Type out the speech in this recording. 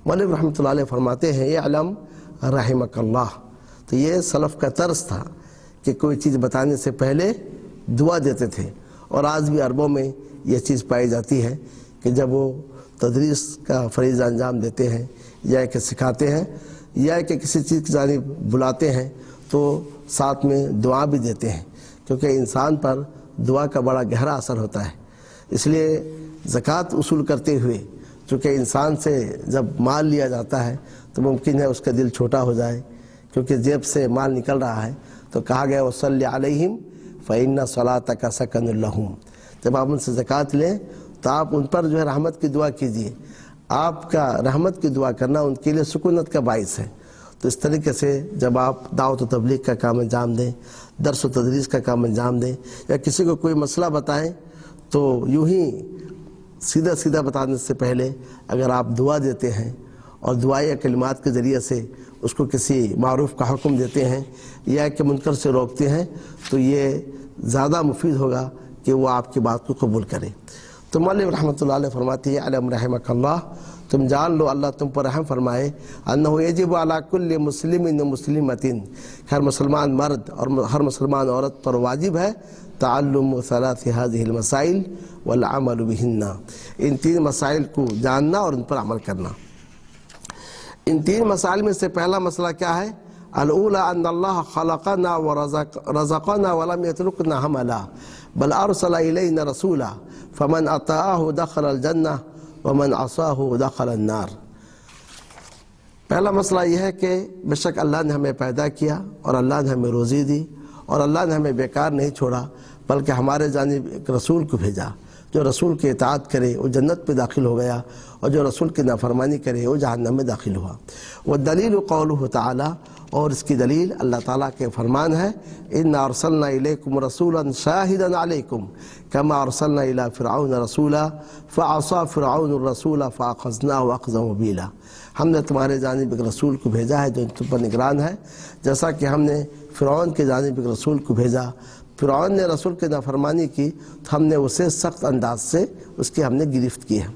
مولوی رحمۃ اللہ علیہ فرماتے ہیں اعلم رحمک اللہ، تو یہ سلف کا طرز تھا کہ کوئی چیز بتانے سے پہلے دعا دیتے تھے، اور آج بھی عربوں میں یہ چیز پائی جاتی ہے کہ جب وہ تدریس کا فریضہ انجام دیتے ہیں یا کہ سکھاتے ہیں یا کہ کسی چیز کی جانب بلاتے ہیں تو ساتھ میں دعا بھی دیتے ہیں، کیونکہ انسان پر دعا کا بڑا گہرا اثر ہوتا ہے۔ اس لیے زکوٰۃ وصول کرتے ہوئے چونکہ انسان سے جب مال لیا جاتا ہے تو ممکن ہے اس کا دل چھوٹا ہو جائے، کیونکہ جیب سے مال نکل رہا ہے، تو کہا گیا وَصَلِّ عَلَيْهِمْ فَإِنَّ صَلَاتَكَ سَكَنٌ لَهُمْ، جب آپ ان سے زکوٰۃ لیں تو آپ ان پر جو ہے رحمت کی دعا کیجئے، آپ کا رحمت کی دعا کرنا ان کے لیے سکونت کا باعث ہے۔ تو اس طریقے سے جب آپ دعوت و تبلیغ کا کام انجام دیں، درس و تدریس کا کام انجام دیں، یا کسی کو کوئی مسئلہ بتائیں تو یوں ہی سیدھا سیدھا بتانے سے پہلے اگر آپ دعا دیتے ہیں اور دعائے کلمات کے ذریعے سے اس کو کسی معروف کا حکم دیتے ہیں یا کہ منکر سے روکتے ہیں تو یہ زیادہ مفید ہوگا کہ وہ آپ کی بات کو قبول کرے۔ تو مولوی رحمۃ اللہ علیہ فرماتی ہے علم رحمک اللہ، تم جان لو اللہ تم پر رحم فرمائے، انہ یجب علی کل مسلم و مسلمۃ، ہر مسلمان مرد اور ہر مسلمان عورت پر واجب ہے تعلم ثلاث هذه المسائل والعمل بهن، ان تین مسائل کو جاننا اور ان پر عمل کرنا۔ ان تین مسائل میں سے پہلا مسئلہ کیا ہے؟ الاولی ان اللہ خلقنا ورزقنا ولم يتركنا حملا بل ارسل الینا رسولا فمن اطاعه دخل الجنہ ومن عصاه دخل النار۔ پہلا مسئلہ یہ ہے کہ بے شک اللہ نے ہمیں پیدا کیا اور اللہ نے ہمیں روزی دی اور اللہ نے ہمیں بیکار نہیں چھوڑا بلکہ ہمارے جانب ایک رسول کو بھیجا، جو رسول کی اطاعت کرے وہ جنت پہ داخل ہو گیا اور جو رسول کی نافرمانی کرے وہ جہنم میں داخل ہوا۔ والدلیل قولہ تعالی، اور اس کی دلیل اللہ تعالیٰ کے فرمان ہے انا ارسلنا الیکم رسولا شاہدا علیکم کما ارسلنا الی فرعون رسولا فعصى فرعون الرسول فاخذناه اخذا وبیلا، ہم نے تمہارے جانب ایک رسول کو بھیجا ہے جو تم پر نگران ہے، جیسا کہ ہم نے فرعون کے جانب ایک رسول کو بھیجا، فرعون نے رسول کی نافرمانی کی تو ہم نے اسے سخت انداز سے اس کی ہم نے گرفت کی ہے۔